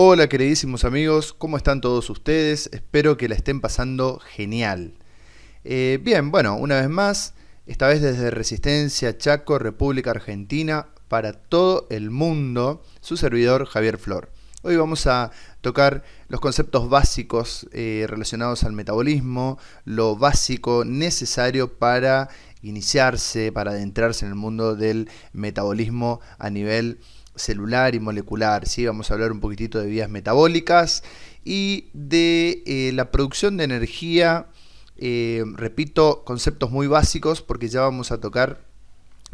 Hola queridísimos amigos, ¿cómo están todos ustedes? Espero que la estén pasando genial. Bien, bueno, una vez más, esta vez desde Resistencia Chaco, República Argentina, para todo el mundo, su servidor Javier Flor. Hoy vamos a tocar los conceptos básicos relacionados al metabolismo, lo básico necesario para iniciarse, para adentrarse en el mundo del metabolismo a nivel celular y molecular, ¿sí? Vamos a hablar un poquitito de vías metabólicas y de la producción de energía. Repito, conceptos muy básicos porque ya vamos a tocar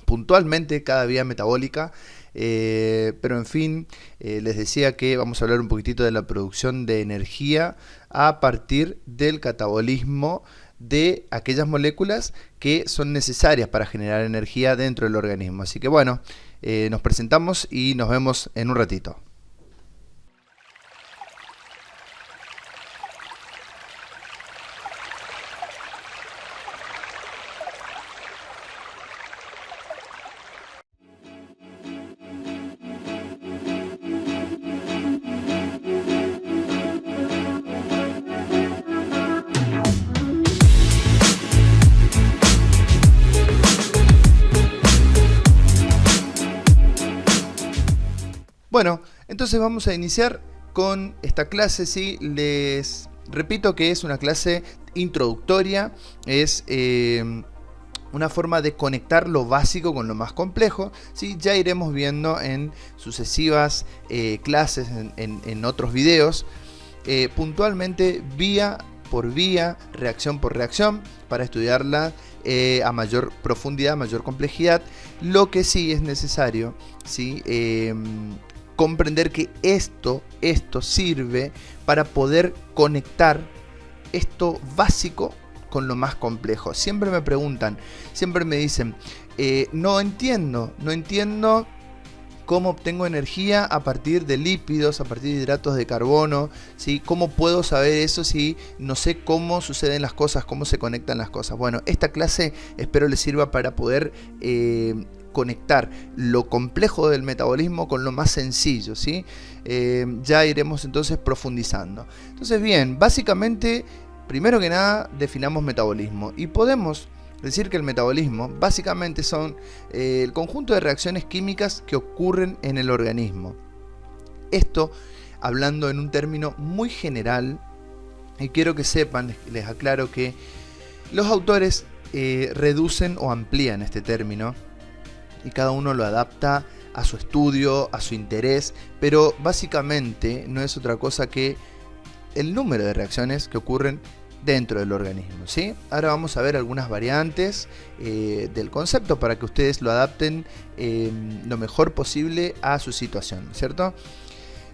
puntualmente cada vía metabólica, pero en fin, les decía que vamos a hablar un poquitito de la producción de energía a partir del catabolismo de aquellas moléculas que son necesarias para generar energía dentro del organismo. Así que bueno, nos presentamos y nos vemos en un ratito. Bueno, entonces vamos a iniciar con esta clase, ¿sí? Les repito que es una clase introductoria, es una forma de conectar lo básico con lo más complejo, ¿sí? Ya iremos viendo en sucesivas clases, en otros videos, puntualmente vía por vía, reacción por reacción, para estudiarla a mayor profundidad, mayor complejidad. Lo que sí es necesario, ¿sí? Comprender que esto sirve para poder conectar esto básico con lo más complejo. Siempre me preguntan, siempre me dicen, no entiendo cómo obtengo energía a partir de lípidos, a partir de hidratos de carbono, ¿sí? ¿Cómo puedo saber eso si no sé cómo suceden las cosas, cómo se conectan las cosas? Bueno, esta clase espero les sirva para poder conectar lo complejo del metabolismo con lo más sencillo, ¿sí? Ya iremos entonces profundizando. Entonces bien, básicamente, primero que nada, definamos metabolismo y podemos decir que el metabolismo básicamente son el conjunto de reacciones químicas que ocurren en el organismo. Esto hablando en un término muy general, y quiero que sepan, les aclaro que los autores reducen o amplían este término y cada uno lo adapta a su estudio, a su interés, pero básicamente no es otra cosa que el número de reacciones que ocurren dentro del organismo, ¿sí? Ahora vamos a ver algunas variantes del concepto para que ustedes lo adapten lo mejor posible a su situación, ¿cierto?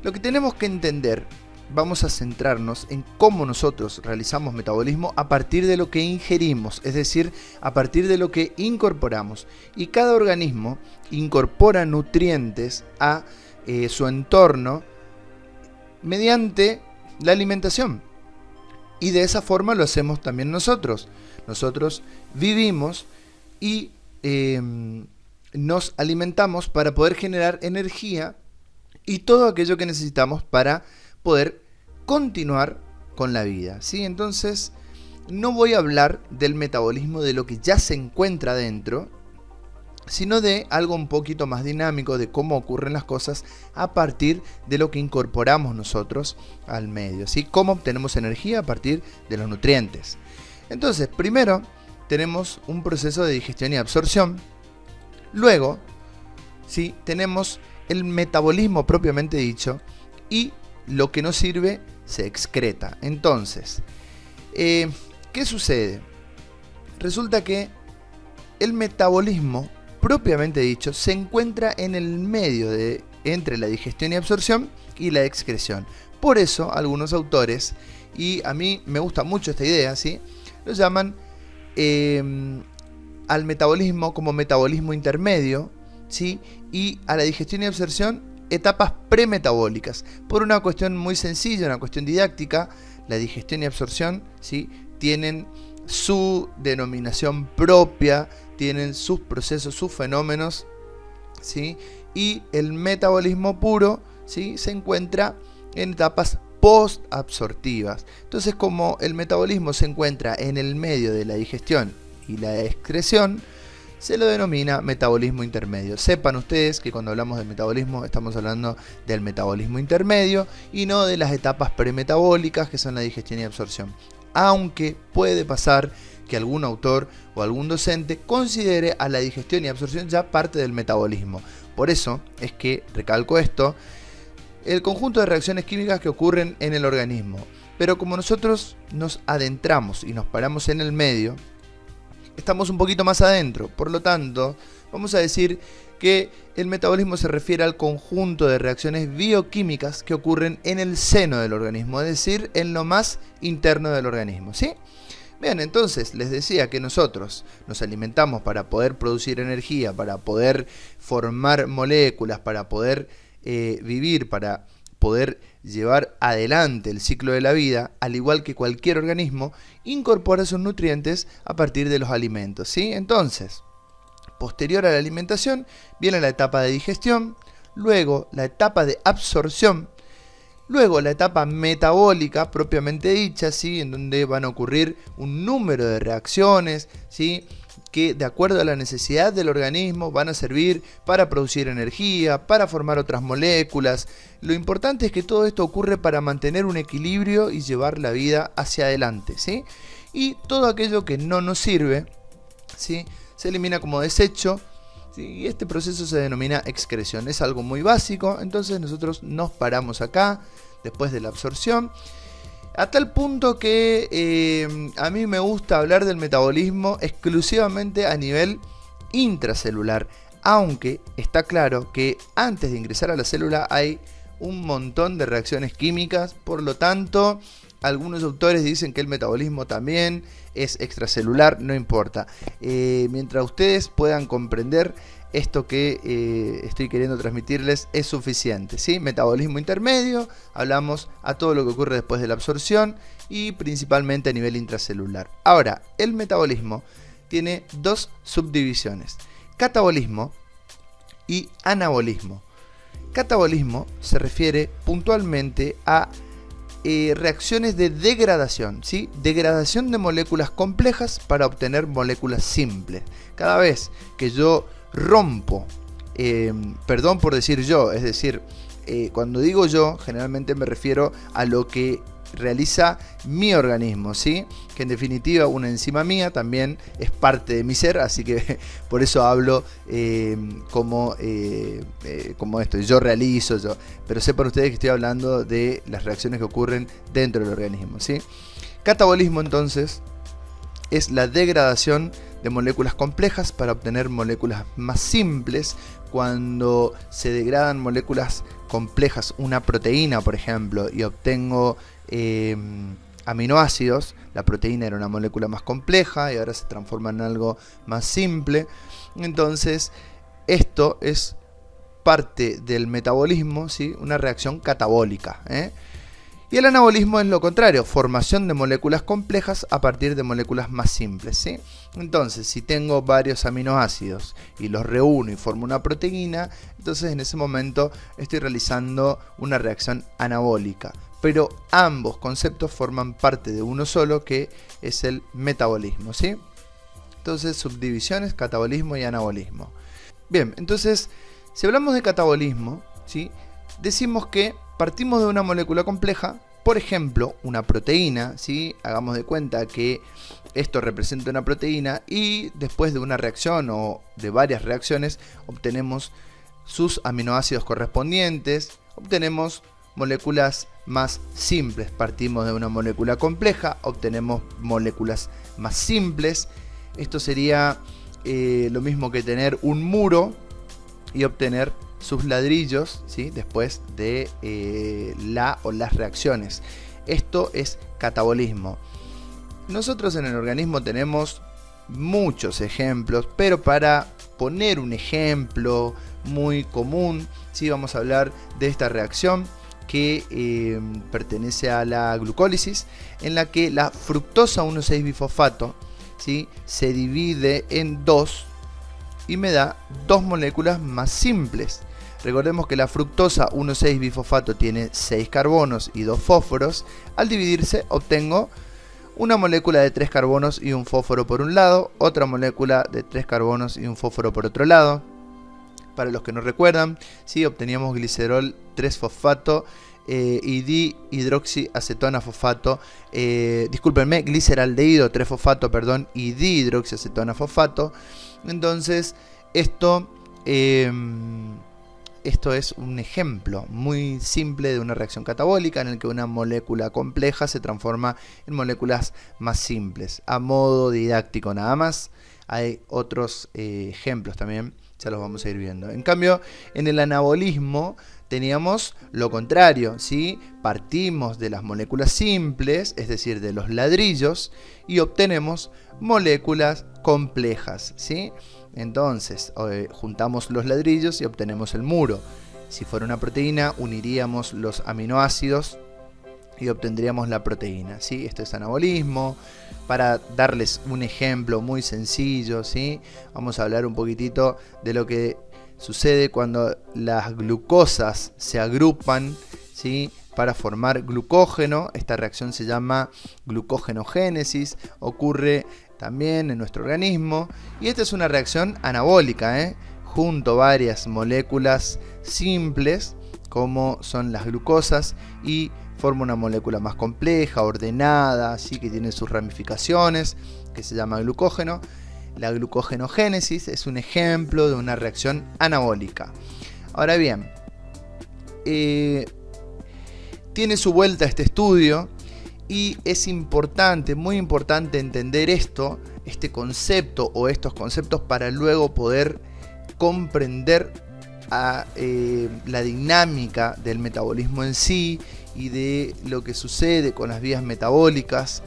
Lo que tenemos que entender, vamos a centrarnos en cómo nosotros realizamos metabolismo a partir de lo que ingerimos, es decir, a partir de lo que incorporamos. Y cada organismo incorpora nutrientes a su entorno mediante la alimentación. Y de esa forma lo hacemos también nosotros. Nosotros vivimos y nos alimentamos para poder generar energía y todo aquello que necesitamos para poder continuar con la vida, ¿sí? Entonces, no voy a hablar del metabolismo de lo que ya se encuentra dentro, sino de algo un poquito más dinámico, de cómo ocurren las cosas a partir de lo que incorporamos nosotros al medio, ¿sí? Cómo obtenemos energía a partir de los nutrientes. Entonces, primero tenemos un proceso de digestión y absorción. Luego, ¿sí? Tenemos el metabolismo propiamente dicho y lo que nos sirve se excreta. Entonces, ¿qué sucede? Resulta que el metabolismo propiamente dicho se encuentra en el medio entre la digestión y absorción y la excreción. Por eso algunos autores, y a mí me gusta mucho esta idea, ¿sí? Lo llaman al metabolismo como metabolismo intermedio, ¿sí? Y a la digestión y absorción etapas premetabólicas. Por una cuestión muy sencilla, una cuestión didáctica, la digestión y absorción, ¿sí? Tienen su denominación propia, tienen sus procesos, sus fenómenos, ¿sí? Y el metabolismo puro, ¿sí? Se encuentra en etapas post-absortivas. Entonces, como el metabolismo se encuentra en el medio de la digestión y la excreción, se lo denomina metabolismo intermedio. Sepan ustedes que cuando hablamos de metabolismo estamos hablando del metabolismo intermedio y no de las etapas premetabólicas, que son la digestión y absorción. Aunque puede pasar que algún autor o algún docente considere a la digestión y absorción ya parte del metabolismo. Por eso es que, recalco esto, el conjunto de reacciones químicas que ocurren en el organismo. Pero como nosotros nos adentramos y nos paramos en el medio, estamos un poquito más adentro. Por lo tanto, vamos a decir que el metabolismo se refiere al conjunto de reacciones bioquímicas que ocurren en el seno del organismo, es decir, en lo más interno del organismo, ¿sí? Bien, entonces les decía que nosotros nos alimentamos para poder producir energía, para poder formar moléculas, para poder vivir, para poder llevar adelante el ciclo de la vida, al igual que cualquier organismo, incorpora sus nutrientes a partir de los alimentos, ¿sí? Entonces, posterior a la alimentación, viene la etapa de digestión, luego la etapa de absorción, luego la etapa metabólica propiamente dicha, ¿sí? En donde van a ocurrir un número de reacciones, ¿sí? Que de acuerdo a la necesidad del organismo van a servir para producir energía, para formar otras moléculas. Lo importante es que todo esto ocurre para mantener un equilibrio y llevar la vida hacia adelante, ¿sí? Y todo aquello que no nos sirve, ¿sí? Se elimina como desecho, ¿sí? Y este proceso se denomina excreción. Es algo muy básico, entonces nosotros nos paramos acá después de la absorción. A tal punto que a mí me gusta hablar del metabolismo exclusivamente a nivel intracelular, aunque está claro que antes de ingresar a la célula hay un montón de reacciones químicas, por lo tanto, algunos autores dicen que el metabolismo también es extracelular, no importa. Mientras ustedes puedan comprender esto que estoy queriendo transmitirles es suficiente, ¿sí? Metabolismo intermedio, hablamos a todo lo que ocurre después de la absorción y principalmente a nivel intracelular. Ahora, el metabolismo tiene dos subdivisiones, catabolismo y anabolismo. Catabolismo se refiere puntualmente a reacciones de degradación, ¿sí? Degradación de moléculas complejas para obtener moléculas simples. Cada vez que yo rompo, perdón por decir yo, es decir, cuando digo yo, generalmente me refiero a lo que realiza mi organismo, ¿sí? Que en definitiva una enzima mía también es parte de mi ser, así que por eso hablo como esto, yo realizo, yo. Pero sepan ustedes que estoy hablando de las reacciones que ocurren dentro del organismo, ¿sí? Catabolismo entonces es la degradación de moléculas complejas para obtener moléculas más simples. Cuando se degradan moléculas complejas, una proteína por ejemplo, y obtengo aminoácidos, la proteína era una molécula más compleja y ahora se transforma en algo más simple. Entonces esto es parte del metabolismo, ¿sí? Una reacción catabólica, Y el anabolismo es lo contrario, formación de moléculas complejas a partir de moléculas más simples, ¿sí? Entonces, si tengo varios aminoácidos y los reúno y formo una proteína, entonces en ese momento estoy realizando una reacción anabólica. Pero ambos conceptos forman parte de uno solo, que es el metabolismo, ¿sí? Entonces, subdivisiones, catabolismo y anabolismo. Bien, entonces, si hablamos de catabolismo, ¿sí? Decimos que partimos de una molécula compleja, por ejemplo, una proteína, ¿sí? Hagamos de cuenta que esto representa una proteína y después de una reacción o de varias reacciones obtenemos sus aminoácidos correspondientes, obtenemos moléculas más simples. Partimos de una molécula compleja, obtenemos moléculas más simples. Esto sería lo mismo que tener un muro y obtener sus ladrillos, ¿sí? Después de las reacciones. Esto es catabolismo. Nosotros en el organismo tenemos muchos ejemplos, pero para poner un ejemplo muy común, ¿sí? Vamos a hablar de esta reacción que pertenece a la glucólisis, en la que la fructosa 1,6-bifosfato, ¿sí? Se divide en dos y me da dos moléculas más simples. Recordemos que la fructosa 1,6-bifosfato tiene 6 carbonos y 2 fósforos. Al dividirse obtengo una molécula de 3 carbonos y un fósforo por un lado, otra molécula de 3 carbonos y un fósforo por otro lado. Para los que no recuerdan, ¿sí? Obteníamos glicerol 3-fosfato y dihidroxiacetona fosfato, discúlpenme, gliceraldehído 3-fosfato, perdón, y dihidroxiacetona fosfato. Entonces, esto es un ejemplo muy simple de una reacción catabólica en el que una molécula compleja se transforma en moléculas más simples. A modo didáctico nada más, hay otros ejemplos también, ya los vamos a ir viendo. En cambio, en el anabolismo teníamos lo contrario, ¿sí? Partimos de las moléculas simples, es decir, de los ladrillos, y obtenemos moléculas complejas, ¿sí? Entonces, juntamos los ladrillos y obtenemos el muro. Si fuera una proteína, uniríamos los aminoácidos y obtendríamos la proteína, ¿sí? Esto es anabolismo. Para darles un ejemplo muy sencillo, ¿sí? Vamos a hablar un poquitito de lo que sucede cuando las glucosas se agrupan, ¿sí? Para formar glucógeno. Esta reacción se llama glucógenogénesis, ocurre también en nuestro organismo, y esta es una reacción anabólica, junto varias moléculas simples como son las glucosas y forma una molécula más compleja, ordenada, ¿sí? Que tiene sus ramificaciones, que se llama glucógeno. La glucogenogénesis es un ejemplo de una reacción anabólica. Ahora bien, tiene su vuelta este estudio y es importante, muy importante entender este concepto o estos conceptos para luego poder comprender la dinámica del metabolismo en sí y de lo que sucede con las vías metabólicas.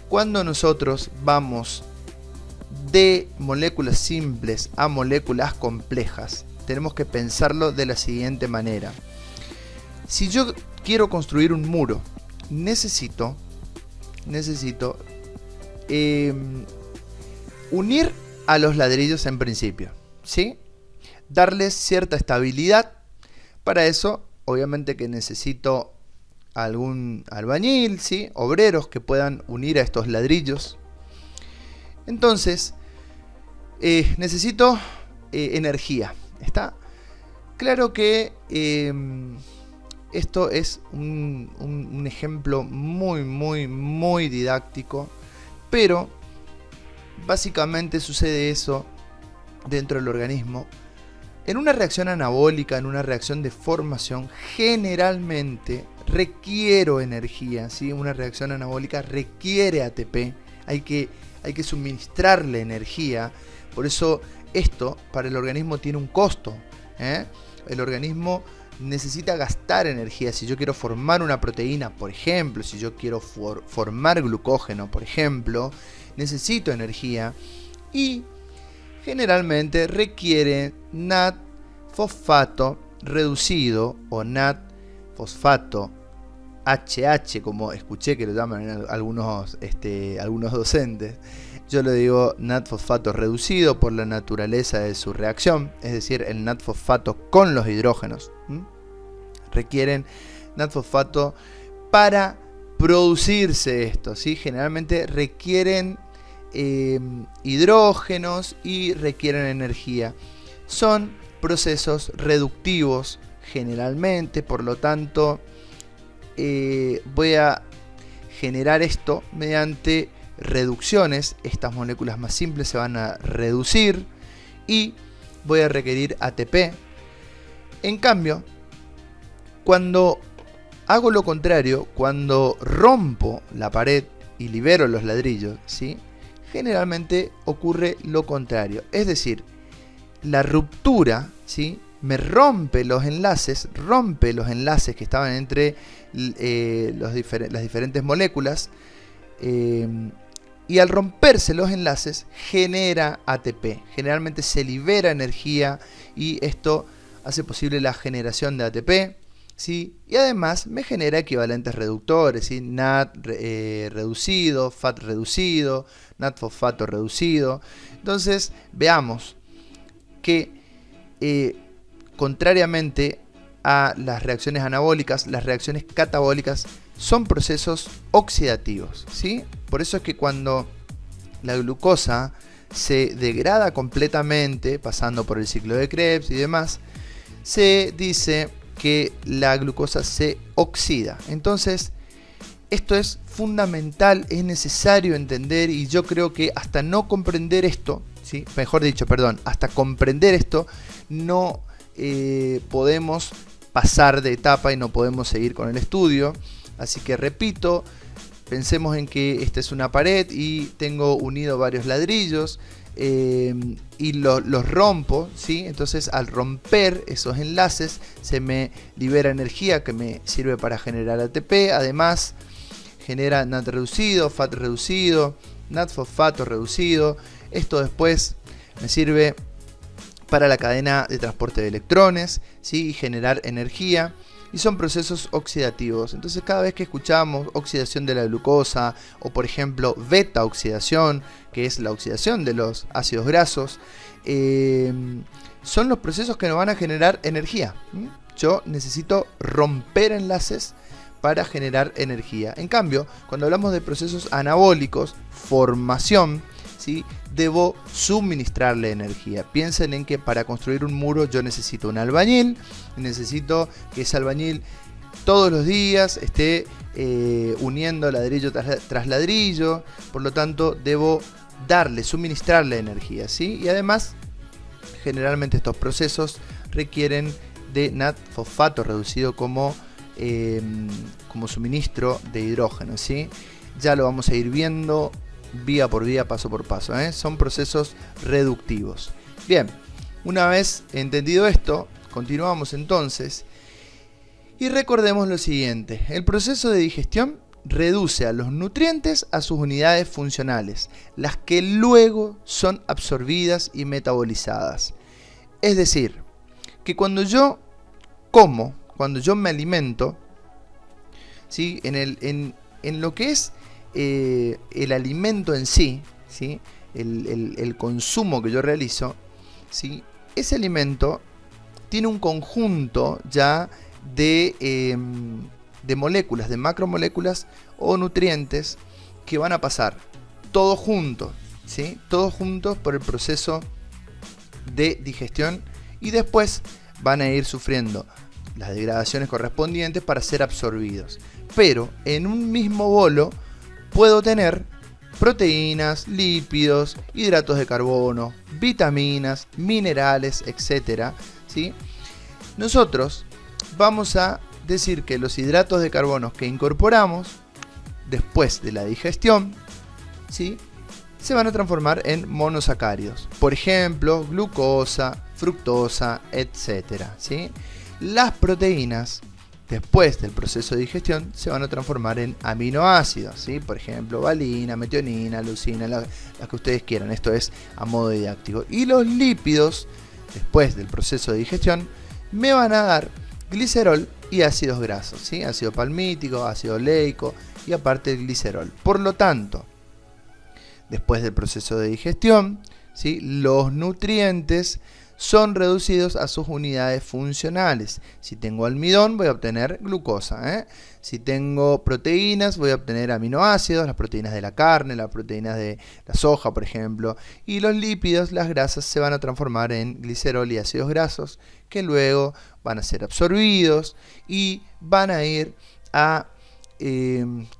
Cuando nosotros vamos de moléculas simples a moléculas complejas, tenemos que pensarlo de la siguiente manera. Si yo quiero construir un muro, necesito unir a los ladrillos en principio, ¿sí? Darles cierta estabilidad. Para eso, obviamente que necesito algún albañil, ¿sí? Obreros que puedan unir a estos ladrillos. Entonces, necesito energía. ¿Está? Claro que esto es un ejemplo muy didáctico, pero básicamente sucede eso dentro del organismo. En una reacción anabólica, en una reacción de formación, generalmente requiero energía, ¿sí? Una reacción anabólica requiere ATP, hay que suministrarle energía. Por eso esto para el organismo tiene un costo, El organismo necesita gastar energía. Si yo quiero formar una proteína, por ejemplo, si yo quiero formar glucógeno, por ejemplo, necesito energía y generalmente requiere NAD-fosfato reducido o NAD-fosfato HH, como escuché que lo llaman algunos docentes. Yo le digo NAD-fosfato reducido por la naturaleza de su reacción, es decir, el NAD-fosfato con los hidrógenos. Requieren NAD-fosfato para producirse esto, ¿sí? Generalmente requieren hidrógenos y requieren energía. Son procesos reductivos generalmente, por lo tanto voy a generar esto mediante reducciones. Estas moléculas más simples se van a reducir y voy a requerir ATP. En cambio, cuando hago lo contrario, cuando rompo la pared y libero los ladrillos, ¿sí? Generalmente ocurre lo contrario. Es decir, la ruptura, ¿sí? Me rompe los enlaces que estaban entre las diferentes moléculas, y al romperse los enlaces genera ATP. Generalmente se libera energía y esto hace posible la generación de ATP, ¿sí? Y además me genera equivalentes reductores, ¿sí? NAD reducido, FAT reducido, NAD-fosfato reducido. Entonces veamos que contrariamente a las reacciones anabólicas, las reacciones catabólicas son procesos oxidativos, ¿sí? Por eso es que cuando la glucosa se degrada completamente, pasando por el ciclo de Krebs y demás, se dice que la glucosa se oxida. Entonces, esto es fundamental, es necesario entender, y yo creo que hasta no comprender esto, ¿sí? Mejor dicho, perdón, hasta comprender esto, no podemos pasar de etapa y no podemos seguir con el estudio. Así que repito, pensemos en que esta es una pared y tengo unido varios ladrillos y los rompo, ¿sí? Entonces al romper esos enlaces se me libera energía que me sirve para generar ATP. Además genera NAD reducido, FAT reducido, NAD fosfato reducido. Esto después me sirve para la cadena de transporte de electrones, ¿sí? Y generar energía. Y son procesos oxidativos. Entonces cada vez que escuchamos oxidación de la glucosa, o por ejemplo beta oxidación, que es la oxidación de los ácidos grasos, son los procesos que nos van a generar energía. Yo necesito romper enlaces para generar energía. En cambio, cuando hablamos de procesos anabólicos, formación, ¿sí? Debo suministrarle energía. Piensen en que para construir un muro yo necesito un albañil, necesito que ese albañil todos los días esté uniendo ladrillo tras ladrillo, por lo tanto debo suministrarle energía, ¿sí? Y además, generalmente estos procesos requieren de NAD fosfato reducido como suministro de hidrógeno, ¿sí? Ya lo vamos a ir viendo vía por vía, paso por paso, ¿eh? Son procesos reductivos. Bien, una vez entendido esto, continuamos entonces y recordemos lo siguiente: el proceso de digestión reduce a los nutrientes a sus unidades funcionales, las que luego son absorbidas y metabolizadas. Es decir, que cuando yo como, cuando yo me alimento, ¿sí? En lo que es el alimento en sí, ¿sí? El consumo que yo realizo, ¿sí? Ese alimento tiene un conjunto ya de moléculas, de macromoléculas o nutrientes que van a pasar todos juntos, ¿sí? Todos juntos por el proceso de digestión, y después van a ir sufriendo las degradaciones correspondientes para ser absorbidos. Pero en un mismo bolo puedo tener proteínas, lípidos, hidratos de carbono, vitaminas, minerales, etc., ¿sí? Nosotros vamos a decir que los hidratos de carbono que incorporamos después de la digestión, ¿sí? Se van a transformar en monosacáridos. Por ejemplo, glucosa, fructosa, etc., ¿sí? Las proteínas, después del proceso de digestión, se van a transformar en aminoácidos, ¿sí? Por ejemplo, valina, metionina, leucina, las que ustedes quieran. Esto es a modo didáctico. Y los lípidos, después del proceso de digestión, me van a dar glicerol y ácidos grasos, ¿sí? Ácido palmítico, ácido oleico y aparte el glicerol. Por lo tanto, después del proceso de digestión, ¿sí? Los nutrientes son reducidos a sus unidades funcionales. Si tengo almidón, voy a obtener glucosa, ¿eh? Si tengo proteínas, voy a obtener aminoácidos, las proteínas de la carne, las proteínas de la soja, por ejemplo. Y los lípidos, las grasas, se van a transformar en glicerol y ácidos grasos, que luego van a ser absorbidos y van a ir a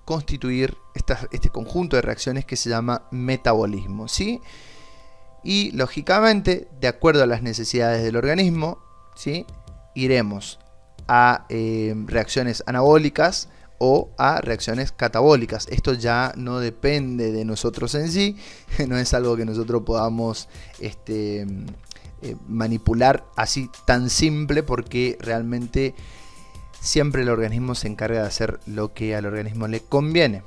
constituir este conjunto de reacciones que se llama metabolismo, ¿sí? Y lógicamente, de acuerdo a las necesidades del organismo, ¿sí? Iremos a reacciones anabólicas o a reacciones catabólicas. Esto ya no depende de nosotros en sí, no es algo que nosotros podamos manipular así tan simple, porque realmente siempre el organismo se encarga de hacer lo que al organismo le conviene.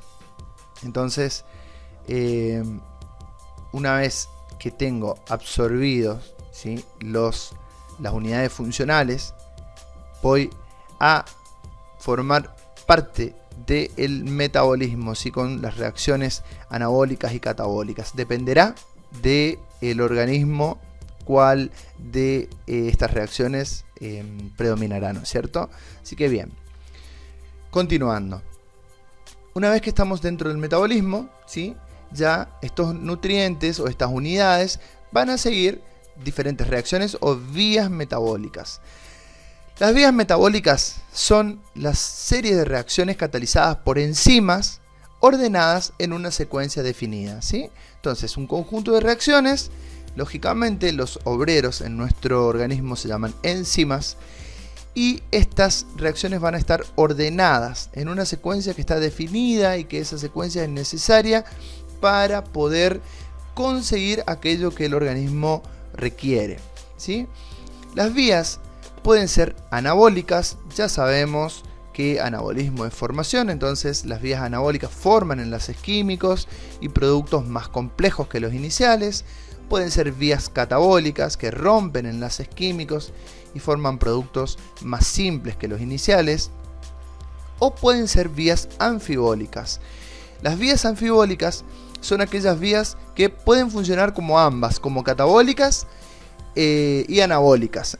Entonces, una vez que tengo absorbidos, ¿sí? las unidades funcionales, voy a formar parte del metabolismo, ¿sí? Con las reacciones anabólicas y catabólicas. Dependerá del organismo cuál de estas reacciones predominará, ¿no es cierto? Así que bien, continuando. Una vez que estamos dentro del metabolismo, ¿sí?, ya estos nutrientes o estas unidades van a seguir diferentes reacciones o vías metabólicas. Las vías metabólicas son las series de reacciones catalizadas por enzimas ordenadas en una secuencia definida, ¿sí? Entonces, un conjunto de reacciones, lógicamente los obreros en nuestro organismo se llaman enzimas, y estas reacciones van a estar ordenadas en una secuencia que está definida y que esa secuencia es necesaria para poder conseguir aquello que el organismo requiere, ¿sí? Las vías pueden ser anabólicas, ya sabemos que anabolismo es formación, entonces las vías anabólicas forman enlaces químicos y productos más complejos que los iniciales. Pueden ser vías catabólicas que rompen enlaces químicos y forman productos más simples que los iniciales. O pueden ser vías anfibólicas. Las vías anfibólicas son aquellas vías que pueden funcionar como ambas, como catabólicas y anabólicas,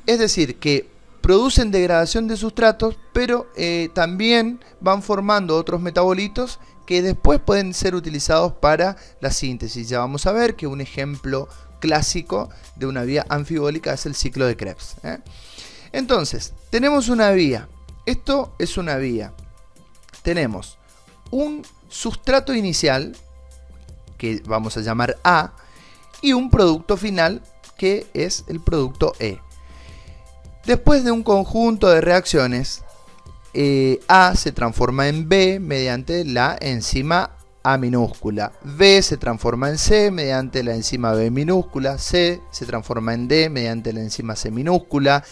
Es decir, que producen degradación de sustratos, pero también van formando otros metabolitos que después pueden ser utilizados para la síntesis. Ya vamos a ver que un ejemplo clásico de una vía anfibólica es el ciclo de Krebs. Entonces, tenemos una vía. Esto es una vía. Tenemos un sustrato inicial, que vamos a llamar A, y un producto final, que es el producto E. Después de un conjunto de reacciones, A se transforma en B mediante la enzima A minúscula. B se transforma en C mediante la enzima B minúscula. C se transforma en D mediante la enzima C minúscula.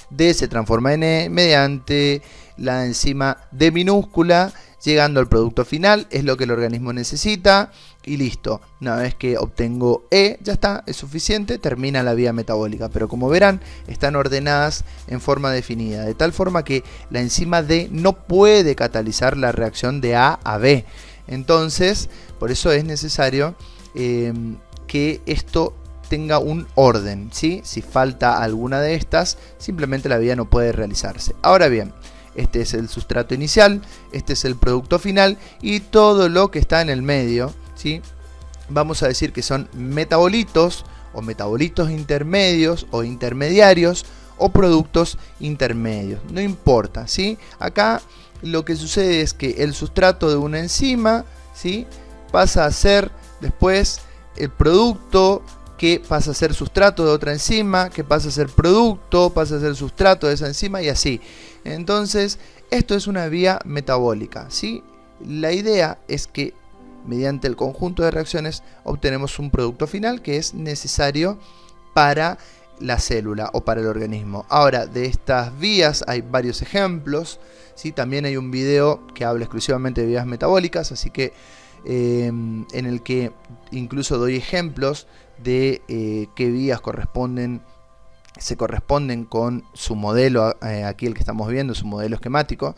D se transforma en E mediante la enzima D minúscula, llegando al producto final. Es lo que el organismo necesita y listo. Una vez que obtengo E, ya está, es suficiente, termina la vía metabólica. Pero como verán, están ordenadas en forma definida, de tal forma que la enzima D no puede catalizar la reacción de A a B. Entonces, por eso es necesario que esto tenga un orden, ¿sí? Si falta alguna de estas, simplemente la vía no puede realizarse. Ahora bien, este es el sustrato inicial, este es el producto final y todo lo que está en el medio, ¿sí? Vamos a decir que son metabolitos o metabolitos intermedios o intermediarios o productos intermedios, no importa, ¿sí? Acá lo que sucede es que el sustrato de una enzima, ¿sí?, pasa a ser después el producto, que pasa a ser sustrato de otra enzima, que pasa a ser producto, pasa a ser sustrato de esa enzima y así. Entonces, esto es una vía metabólica, ¿sí? La idea es que mediante el conjunto de reacciones obtenemos un producto final que es necesario para la célula o para el organismo. Ahora, de estas vías hay varios ejemplos, ¿sí? También hay un video que habla exclusivamente de vías metabólicas, así que en el que incluso doy ejemplos de qué vías se corresponden con su modelo, aquí el que estamos viendo, su modelo esquemático.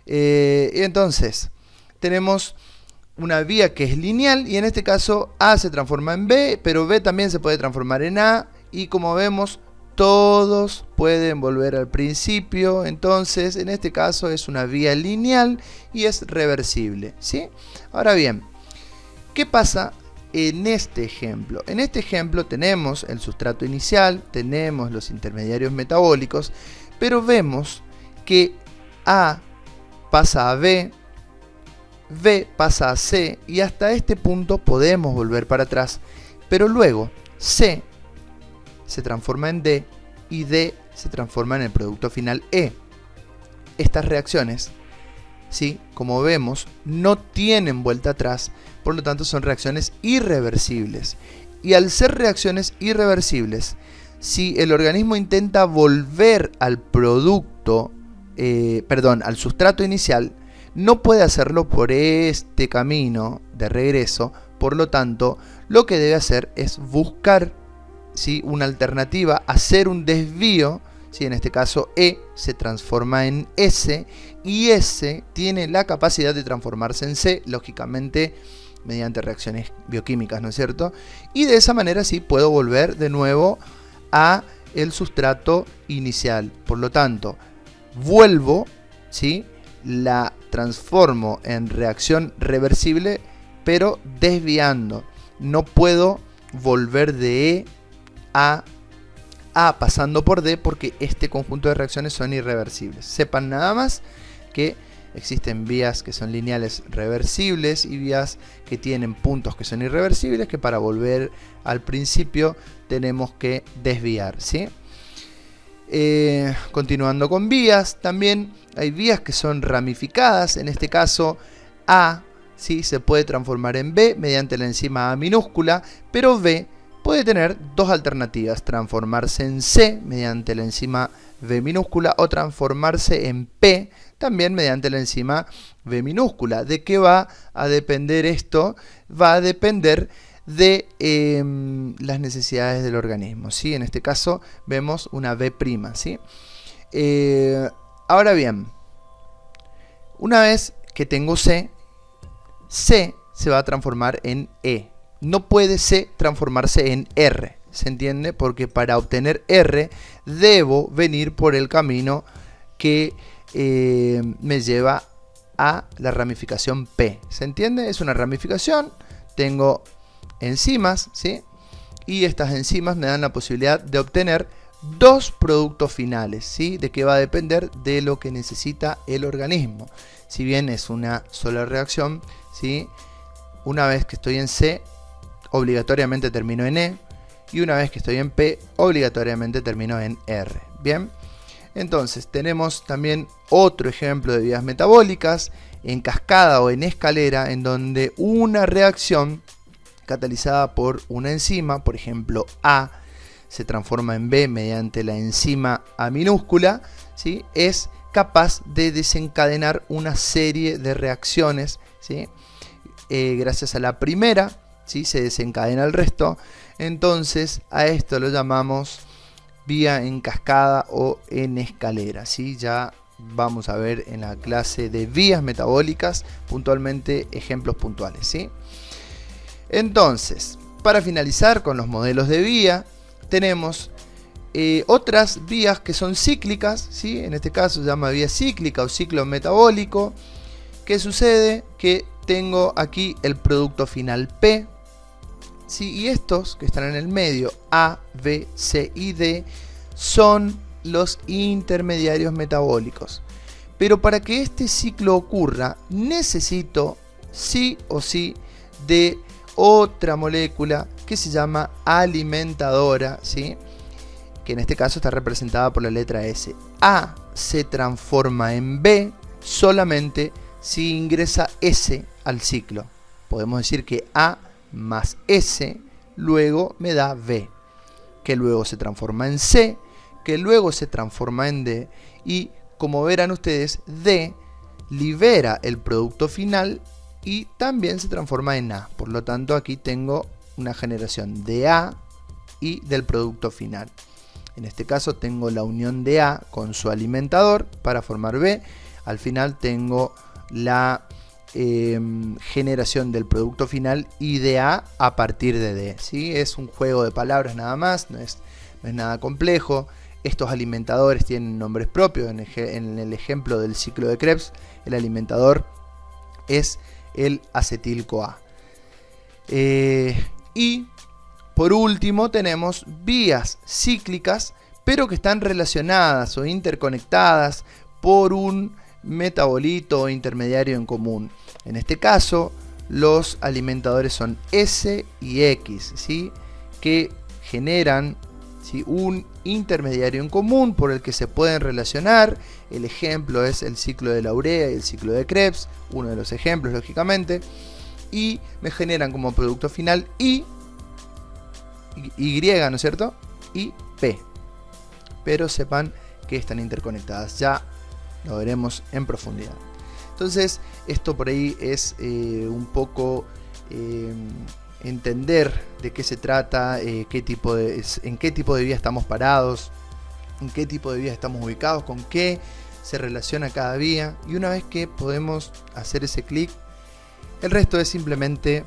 Y entonces, tenemos una vía que es lineal y en este caso A se transforma en B, pero B también se puede transformar en A y como vemos todos pueden volver al principio. Entonces en este caso es una vía lineal y es reversible, ¿sí? Ahora bien, ¿qué pasa en este ejemplo? En este ejemplo tenemos el sustrato inicial, tenemos los intermediarios metabólicos, pero vemos que A pasa a B, B pasa a C y hasta este punto podemos volver para atrás, pero luego C se transforma en D y D se transforma en el producto final E. Estas reacciones, ¿sí?, como vemos, no tienen vuelta atrás, por lo tanto son reacciones irreversibles. Y al ser reacciones irreversibles, si el organismo intenta volver al al sustrato inicial, no puede hacerlo por este camino de regreso, por lo tanto, lo que debe hacer es buscar, ¿sí?, una alternativa, hacer un desvío, ¿sí? En este caso E se transforma en S y S tiene la capacidad de transformarse en C, lógicamente mediante reacciones bioquímicas, ¿no es cierto? Y de esa manera sí puedo volver de nuevo a el sustrato inicial. Por lo tanto, vuelvo, ¿sí? La transformo en reacción reversible, pero desviando. No puedo volver de E a A pasando por D, porque este conjunto de reacciones son irreversibles. Sepan nada más que existen vías que son lineales reversibles y vías que tienen puntos que son irreversibles, que para volver al principio tenemos que desviar, ¿sí? Continuando con vías, también hay vías que son ramificadas. En este caso, A, ¿sí?, se puede transformar en B mediante la enzima A minúscula, pero B puede tener dos alternativas: transformarse en C mediante la enzima B minúscula o transformarse en P también mediante la enzima B minúscula. ¿De qué va a depender esto? Va a depender de las necesidades del organismo, ¿sí? En este caso vemos una B', ¿sí? Ahora bien, una vez que tengo C, C se va a transformar en E. No puede C transformarse en R, ¿se entiende? Porque para obtener R debo venir por el camino que me lleva a la ramificación P, ¿se entiende? Es una ramificación, tengo enzimas, ¿sí? Y estas enzimas me dan la posibilidad de obtener dos productos finales, ¿sí? De qué va a depender de lo que necesita el organismo. Si bien es una sola reacción, ¿sí?, una vez que estoy en C, obligatoriamente termino en E, y una vez que estoy en P, obligatoriamente termino en R. Bien, entonces tenemos también otro ejemplo de vías metabólicas en cascada o en escalera, en donde una reacción catalizada por una enzima, por ejemplo A, se transforma en B mediante la enzima A minúscula, ¿sí?, es capaz de desencadenar una serie de reacciones, ¿sí? Gracias a la primera, ¿sí?, se desencadena el resto. Entonces a esto lo llamamos vía en cascada o en escalera, ¿sí? Ya vamos a ver en la clase de vías metabólicas puntualmente ejemplos puntuales, ¿sí? Entonces, para finalizar con los modelos de vía, tenemos otras vías que son cíclicas, ¿sí? En este caso se llama vía cíclica o ciclo metabólico. ¿Qué sucede? Que tengo aquí el producto final P, ¿sí? Y estos que están en el medio, A, B, C y D, son los intermediarios metabólicos. Pero para que este ciclo ocurra, necesito sí o sí de otra molécula que se llama alimentadora, ¿sí?, que en este caso está representada por la letra S. A se transforma en B solamente si ingresa S al ciclo. Podemos decir que A más S luego me da B, que luego se transforma en C, que luego se transforma en D, y como verán ustedes, D libera el producto final y también se transforma en A. Por lo tanto, aquí tengo una generación de A y del producto final. En este caso tengo la unión de A con su alimentador para formar B. Al final tengo la generación del producto final y de A partir de D, ¿sí? Es un juego de palabras nada más, no es nada complejo. Estos alimentadores tienen nombres propios. En el ejemplo del ciclo de Krebs, el alimentador es el acetil-CoA. Y por último tenemos vías cíclicas, pero que están relacionadas o interconectadas por un metabolito o intermediario en común. En este caso, los alimentadores son S y X, ¿sí?, que generan, ¿sí?, un intermediario en común por el que se pueden relacionar. El ejemplo es el ciclo de la urea y el ciclo de Krebs, uno de los ejemplos, lógicamente, y me generan como producto final Y, ¿no es cierto?, y P. Pero sepan que están interconectadas, ya lo veremos en profundidad. Entonces, esto por ahí es un poco entender de qué se trata, en qué tipo de vía estamos parados, en qué tipo de vía estamos ubicados, con qué se relaciona cada vía. Y una vez que podemos hacer ese clic, El resto es simplemente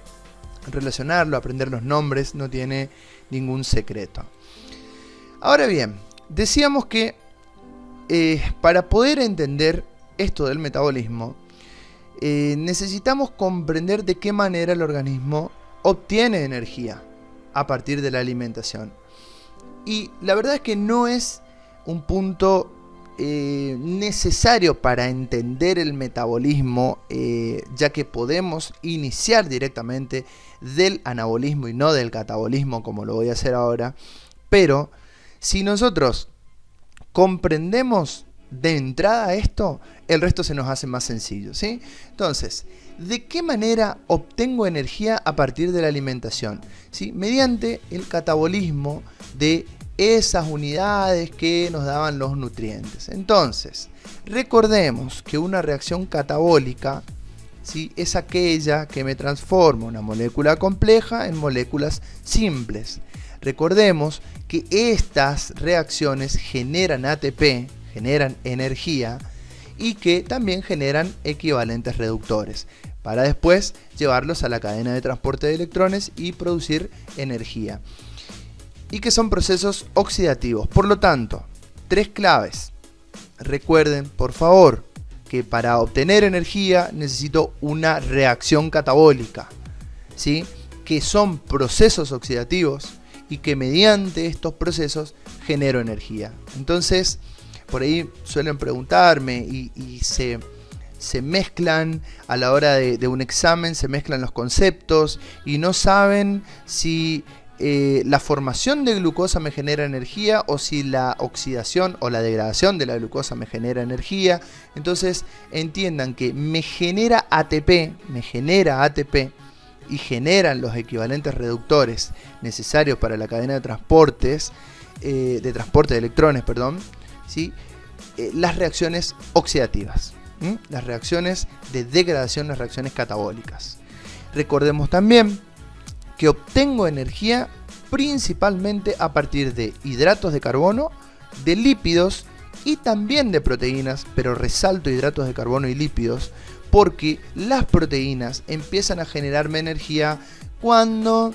relacionarlo, aprender los nombres, no tiene ningún secreto. Ahora bien, decíamos que para poder entender esto del metabolismo, necesitamos comprender de qué manera el organismo obtiene energía a partir de la alimentación. Y la verdad es que no es un punto necesario para entender el metabolismo, ya que podemos iniciar directamente del anabolismo y no del catabolismo, como lo voy a hacer ahora. Pero si nosotros comprendemos de entrada esto, el resto se nos hace más sencillo, ¿sí? Entonces, ¿de qué manera obtengo energía a partir de la alimentación? ¿Sí? Mediante el catabolismo de esas unidades que nos daban los nutrientes. Entonces, recordemos que una reacción catabólica, ¿sí?, es aquella que me transforma una molécula compleja en moléculas simples. Recordemos que estas reacciones generan ATP, generan energía, y que también generan equivalentes reductores, para después llevarlos a la cadena de transporte de electrones y producir energía. Y que son procesos oxidativos. Por lo tanto, 3 claves. Recuerden, por favor, que para obtener energía necesito una reacción catabólica, ¿sí?, que son procesos oxidativos y que mediante estos procesos genero energía. Entonces, por ahí suelen preguntarme y se mezclan a la hora de un examen, se mezclan los conceptos y no saben si la formación de glucosa me genera energía o si la oxidación o la degradación de la glucosa me genera energía. Entonces entiendan que me genera ATP y generan los equivalentes reductores necesarios para la cadena de transportes, de transporte de electrones, perdón, ¿sí?, las reacciones oxidativas, las reacciones de degradación, las reacciones catabólicas. Recordemos también que obtengo energía principalmente a partir de hidratos de carbono, de lípidos y también de proteínas, pero resalto hidratos de carbono y lípidos porque las proteínas empiezan a generarme energía cuando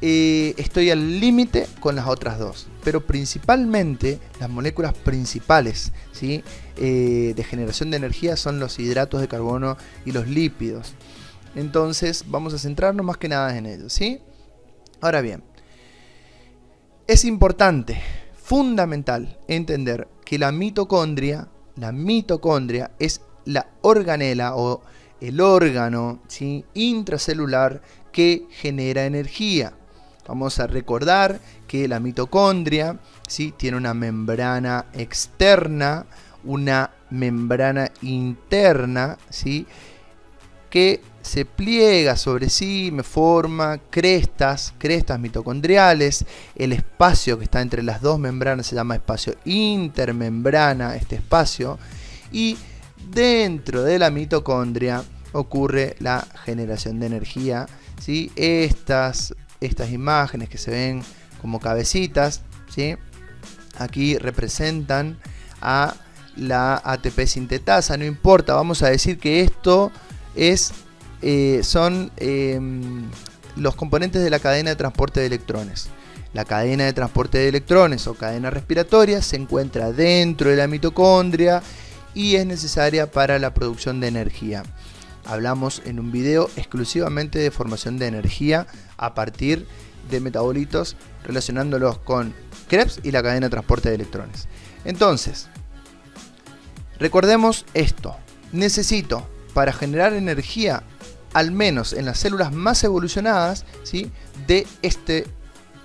estoy al límite con las otras dos, pero principalmente las moléculas principales, ¿sí?, de generación de energía son los hidratos de carbono y los lípidos. Entonces vamos a centrarnos más que nada en ellos, ¿sí? Ahora bien, es importante, fundamental, entender que la mitocondria es la organela o el órgano, ¿sí?, intracelular que genera energía. Vamos a recordar que la mitocondria, ¿sí?, tiene una membrana externa, una membrana interna, ¿sí?, que se pliega sobre sí, me forma crestas mitocondriales. El espacio que está entre las dos membranas se llama espacio intermembrana, este espacio. Y dentro de la mitocondria ocurre la generación de energía, ¿sí? Estas imágenes que se ven como cabecitas, ¿sí?, aquí representan a la ATP sintetasa. No importa, vamos a decir que esto son los componentes de la cadena de transporte de electrones. La cadena de transporte de electrones o cadena respiratoria se encuentra dentro de la mitocondria y es necesaria para la producción de energía. Hablamos en un video exclusivamente de formación de energía a partir de metabolitos relacionándolos con Krebs y la cadena de transporte de electrones. Entonces, recordemos esto. Necesito, para generar energía, al menos en las células más evolucionadas, ¿sí?, de este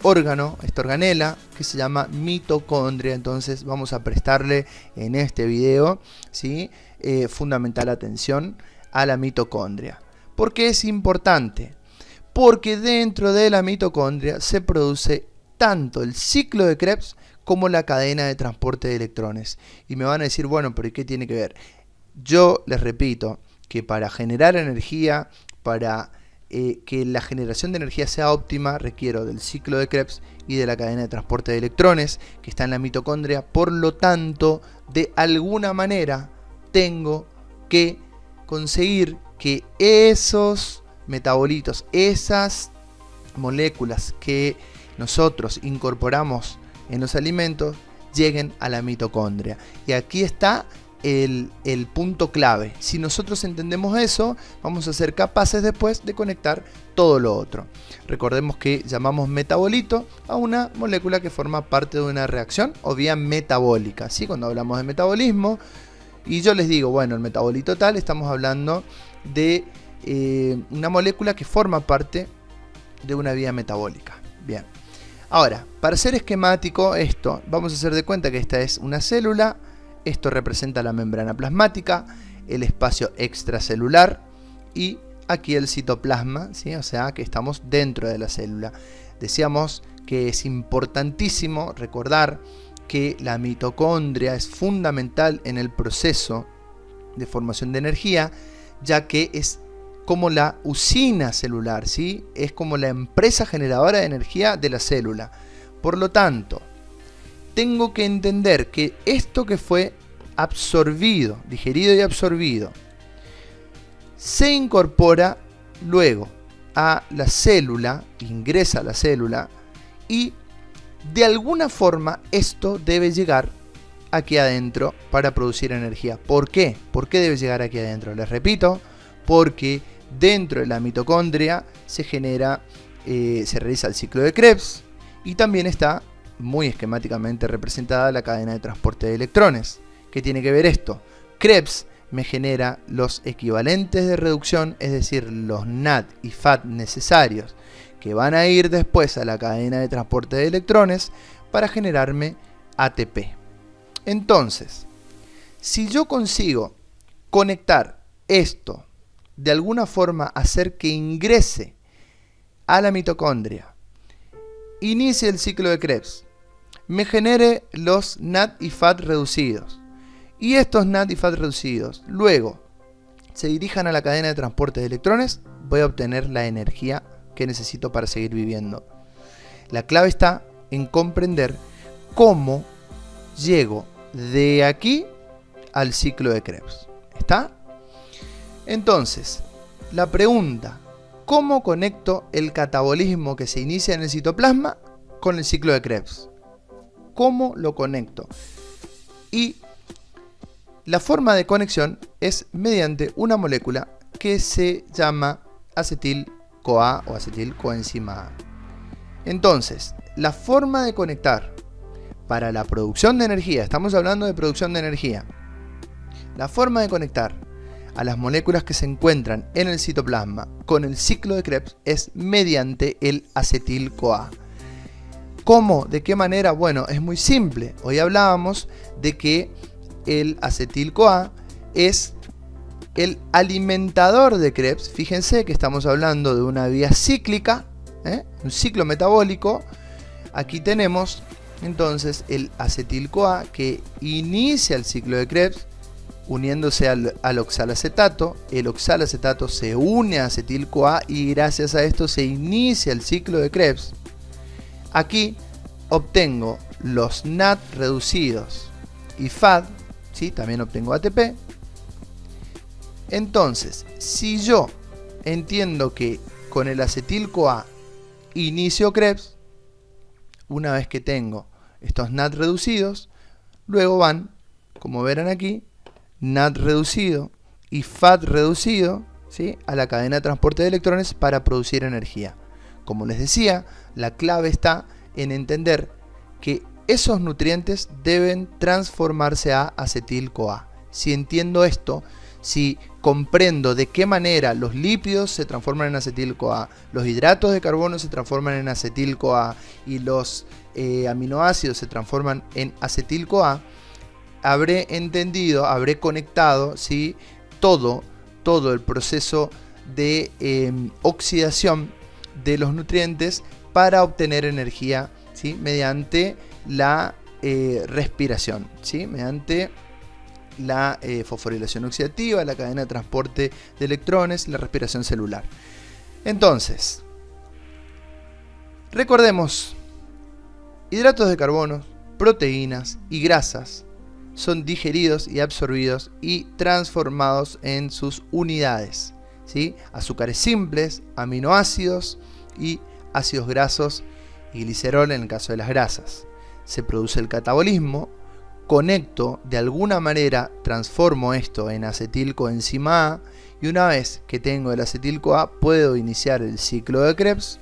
órgano, esta organela que se llama mitocondria. Entonces vamos a prestarle en este video, ¿sí?, fundamental atención a la mitocondria. ¿Por qué es importante? Porque dentro de la mitocondria se produce tanto el ciclo de Krebs como la cadena de transporte de electrones. Y me van a decir, bueno, pero ¿qué tiene que ver? Yo les repito que para generar energía, para que la generación de energía sea óptima, requiero del ciclo de Krebs y de la cadena de transporte de electrones que está en la mitocondria. Por lo tanto, de alguna manera tengo que conseguir que esos metabolitos, esas moléculas que nosotros incorporamos en los alimentos, lleguen a la mitocondria. Y aquí está el punto clave. Si nosotros entendemos eso, vamos a ser capaces después de conectar todo lo otro. Recordemos que llamamos metabolito a una molécula que forma parte de una reacción o vía metabólica, ¿sí? Cuando hablamos de metabolismo y yo les digo, bueno, el metabolito tal, estamos hablando de una molécula que forma parte de una vía metabólica. Bien. Ahora, para ser esquemático esto, vamos a hacer de cuenta que esta es una célula, esto representa la membrana plasmática, el espacio extracelular y aquí el citoplasma, ¿sí? O sea que estamos dentro de la célula. Decíamos que es importantísimo recordar que la mitocondria es fundamental en el proceso de formación de energía, ya que es como la usina celular, ¿sí? Es como la empresa generadora de energía de la célula. Por lo tanto, tengo que entender que esto que fue absorbido, digerido y absorbido, se incorpora luego a la célula, ingresa a la célula y de alguna forma esto debe llegar aquí adentro para producir energía. ¿Por qué? ¿Por qué debe llegar aquí adentro? Les repito, porque dentro de la mitocondria se genera, se realiza el ciclo de Krebs y también está muy esquemáticamente representada la cadena de transporte de electrones. ¿Qué tiene que ver esto? Krebs me genera los equivalentes de reducción, es decir, los NAD y FAD necesarios que van a ir después a la cadena de transporte de electrones para generarme ATP. Entonces, si yo consigo conectar esto, de alguna forma hacer que ingrese a la mitocondria, inicie el ciclo de Krebs, me genere los NAD y FAD reducidos, y estos NAD y FAD reducidos luego se dirijan a la cadena de transporte de electrones, voy a obtener la energía que necesito para seguir viviendo. La clave está en comprender cómo llego de aquí al ciclo de Krebs. ¿Está? Entonces, la pregunta, ¿cómo conecto el catabolismo que se inicia en el citoplasma con el ciclo de Krebs? ¿Cómo lo conecto? Y la forma de conexión es mediante una molécula que se llama acetil-CoA o acetil-coenzima A. Entonces, la forma de conectar para la producción de energía, estamos hablando de producción de energía, la forma de conectar a las moléculas que se encuentran en el citoplasma con el ciclo de Krebs es mediante el acetil-CoA. ¿Cómo? ¿De qué manera? Bueno, es muy simple. Hoy hablábamos de que el acetil-CoA es el alimentador de Krebs. Fíjense que estamos hablando de una vía cíclica, un ciclo metabólico. Aquí tenemos entonces el acetil-CoA que inicia el ciclo de Krebs uniéndose al oxalacetato. El oxalacetato se une a acetil-CoA y gracias a esto se inicia el ciclo de Krebs. Aquí obtengo los NAD reducidos y FAD, ¿sí? También obtengo ATP. Entonces, si yo entiendo que con el acetil-CoA inicio Krebs, una vez que tengo estos NAD reducidos, luego van, como verán aquí, NAD reducido y FAD reducido, ¿sí? A la cadena de transporte de electrones para producir energía. Como les decía, la clave está en entender que esos nutrientes deben transformarse a acetil-CoA. Si entiendo esto, si comprendo de qué manera los lípidos se transforman en acetil-CoA, los hidratos de carbono se transforman en acetil-CoA y los aminoácidos se transforman en acetil-CoA, habré entendido, habré conectado, ¿sí? todo el proceso de oxidación de los nutrientes para obtener energía, ¿sí? Mediante la respiración, ¿sí? Mediante la fosforilación oxidativa, la cadena de transporte de electrones, la respiración celular. Entonces, recordemos, hidratos de carbono, proteínas y grasas son digeridos y absorbidos y transformados en sus unidades, ¿sí? Azúcares simples, aminoácidos y ácidos grasos y glicerol en el caso de las grasas. Se produce el catabolismo, conecto de alguna manera, transformo esto en acetilcoenzima A, y una vez que tengo el acetil-CoA puedo iniciar el ciclo de Krebs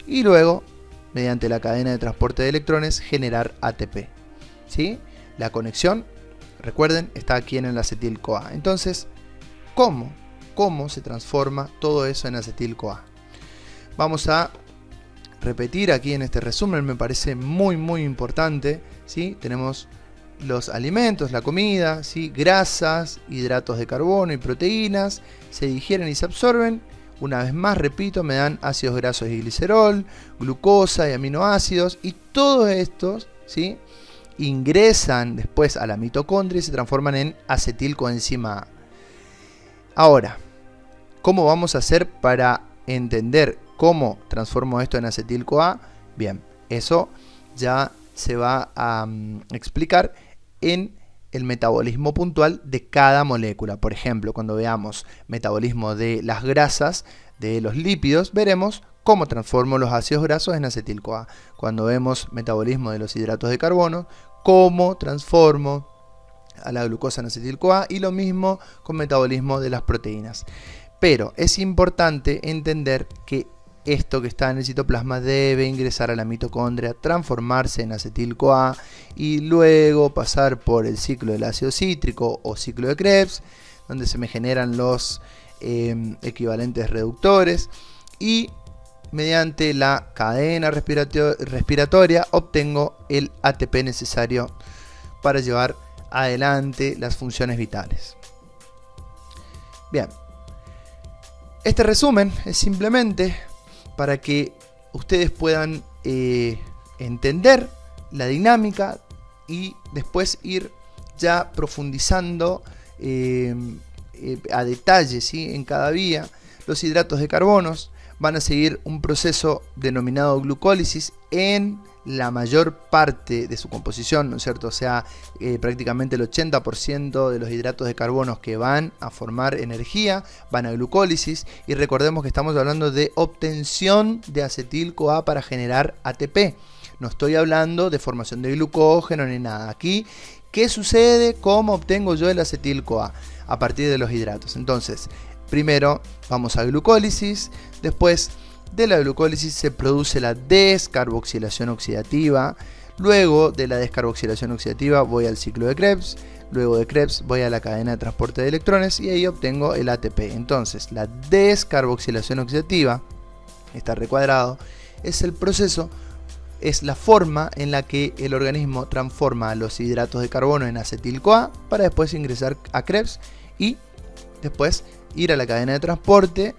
y luego, mediante la cadena de transporte de electrones, generar ATP. ¿Sí? La conexión, recuerden, está aquí en el acetil-CoA. Entonces, ¿cómo se transforma todo eso en acetil-CoA? Vamos a repetir aquí en este resumen, me parece muy importante, ¿sí? Tenemos los alimentos, la comida, ¿sí? Grasas, hidratos de carbono y proteínas, se digieren y se absorben. Una vez más, repito, me dan ácidos grasos y glicerol, glucosa y aminoácidos, y todos estos, ¿sí? Ingresan después a la mitocondria y se transforman en acetilcoenzima A. Ahora, ¿cómo vamos a hacer para entender cómo transformo esto en acetil-CoA? Bien, eso ya se va a explicar en el metabolismo puntual de cada molécula. Por ejemplo, cuando veamos metabolismo de las grasas, de los lípidos, veremos cómo transformo los ácidos grasos en acetil-CoA. Cuando vemos metabolismo de los hidratos de carbono, cómo transformo a la glucosa en acetil-CoA, y lo mismo con metabolismo de las proteínas. Pero es importante entender que esto que está en el citoplasma debe ingresar a la mitocondria, transformarse en acetil-CoA y luego pasar por el ciclo del ácido cítrico o ciclo de Krebs, donde se me generan los equivalentes reductores, y mediante la cadena respiratoria obtengo el ATP necesario para llevar adelante las funciones vitales. Bien, este resumen es simplemente para que ustedes puedan entender la dinámica y después ir ya profundizando a detalle, ¿sí? En cada vía. Los hidratos de carbonos van a seguir un proceso denominado glucólisis en la mayor parte de su composición, ¿no es cierto? O sea, prácticamente el 80% de los hidratos de carbono que van a formar energía van a glucólisis, y recordemos que estamos hablando de obtención de acetil-CoA para generar ATP. No estoy hablando de formación de glucógeno ni nada. Aquí, ¿qué sucede? ¿Cómo obtengo yo el acetil-CoA? A partir de los hidratos. Entonces, primero vamos a glucólisis, después de la glucólisis se produce la descarboxilación oxidativa. Luego de la descarboxilación oxidativa voy al ciclo de Krebs. Luego de Krebs voy a la cadena de transporte de electrones y ahí obtengo el ATP. Entonces, la descarboxilación oxidativa, está recuadrado, es el proceso, es la forma en la que el organismo transforma los hidratos de carbono en acetil-CoA para después ingresar a Krebs y después ir a la cadena de transporte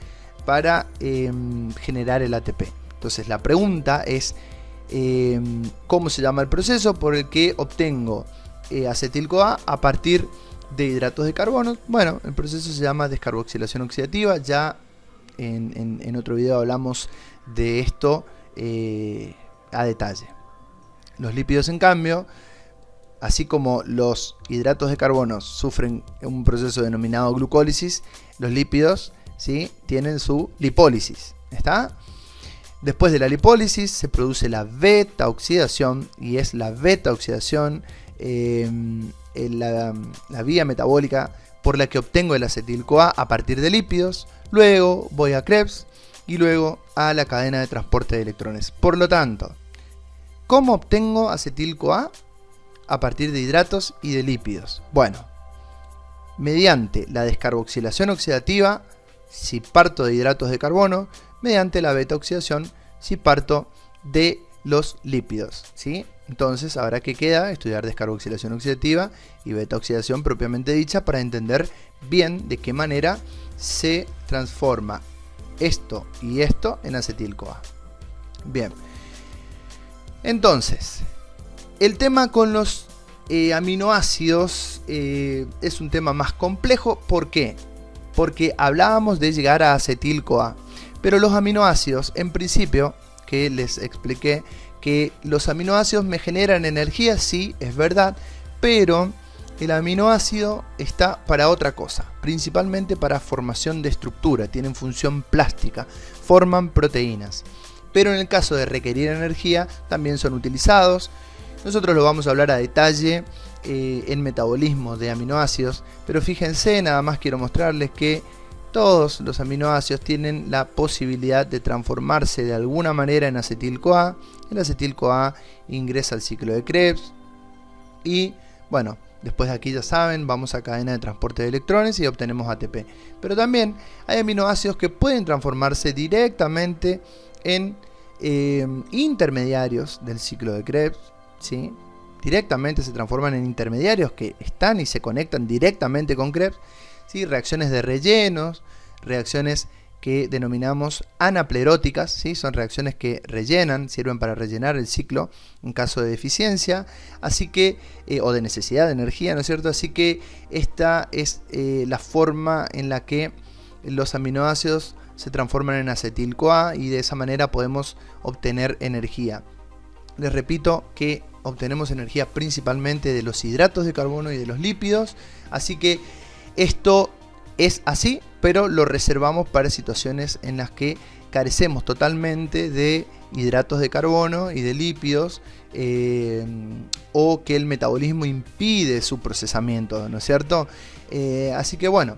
para generar el ATP. Entonces la pregunta es ¿cómo se llama el proceso por el que obtengo acetil-CoA a partir de hidratos de carbono? Bueno, el proceso se llama descarboxilación oxidativa. Ya en otro video hablamos de esto a detalle. Los lípidos, en cambio, así como los hidratos de carbono sufren un proceso denominado glucólisis, los lípidos, ¿sí?, tienen su lipólisis. ¿Está? Después de la lipólisis se produce la beta oxidación, y es la beta oxidación la vía metabólica por la que obtengo el acetil-CoA a partir de lípidos. Luego voy a Krebs y luego a la cadena de transporte de electrones. Por lo tanto, ¿cómo obtengo acetil-CoA? A partir de hidratos y de lípidos. Bueno, mediante la descarboxilación oxidativa si parto de hidratos de carbono, mediante la beta oxidación si parto de los lípidos, ¿sí? Entonces, ahora que queda estudiar descarboxilación oxidativa y beta oxidación propiamente dicha para entender bien de qué manera se transforma esto y esto en acetil-CoA. Bien, entonces, el tema con los aminoácidos es un tema más complejo. ¿Por qué? Porque hablábamos de llegar a acetil-CoA, pero los aminoácidos, en principio, que les expliqué que los aminoácidos me generan energía, sí, es verdad, pero el aminoácido está para otra cosa, principalmente para formación de estructura, tienen función plástica, forman proteínas. Pero en el caso de requerir energía también son utilizados. Nosotros lo vamos a hablar a detalle en metabolismo de aminoácidos, pero fíjense, nada más quiero mostrarles que todos los aminoácidos tienen la posibilidad de transformarse de alguna manera en acetil-CoA. El acetil-CoA ingresa al ciclo de Krebs y bueno, después de aquí ya saben, vamos a cadena de transporte de electrones y obtenemos ATP. Pero también hay aminoácidos que pueden transformarse directamente en intermediarios del ciclo de Krebs, ¿sí? Directamente se transforman en intermediarios que están y se conectan directamente con Krebs, ¿sí? Reacciones de rellenos, reacciones que denominamos anapleróticas, ¿sí? Son reacciones que rellenan, sirven para rellenar el ciclo en caso de deficiencia, así que o de necesidad de energía, ¿no es cierto? Así que esta es la forma en la que los aminoácidos se transforman en acetil-CoA y de esa manera podemos obtener energía. Les repito que obtenemos energía principalmente de los hidratos de carbono y de los lípidos, así que esto es así, pero lo reservamos para situaciones en las que carecemos totalmente de hidratos de carbono y de lípidos o que el metabolismo impide su procesamiento, ¿no es cierto? Así que bueno,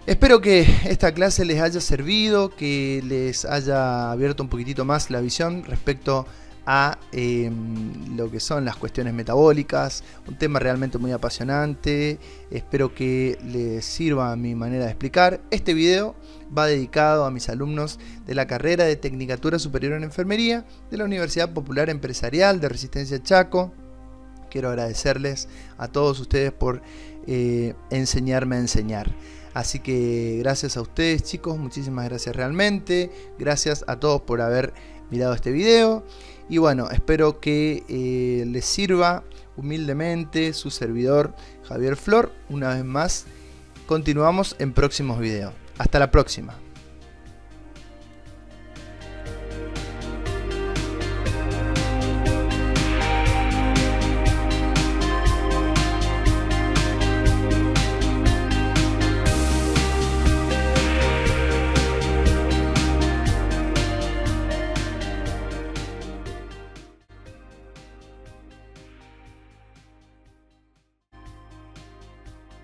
espero que esta clase les haya servido, que les haya abierto un poquitito más la visión respecto a lo que son las cuestiones metabólicas, un tema realmente muy apasionante. Espero que les sirva mi manera de explicar. Este video va dedicado a mis alumnos de la carrera de Tecnicatura Superior en Enfermería de la Universidad Popular Empresarial de Resistencia Chaco. Quiero agradecerles a todos ustedes por enseñarme a enseñar. Así que gracias a ustedes, chicos, muchísimas gracias realmente. Gracias a todos por haber mirado este video. Y bueno, espero que les sirva. Humildemente, su servidor Javier Flor. Una vez más, continuamos en próximos videos. Hasta la próxima.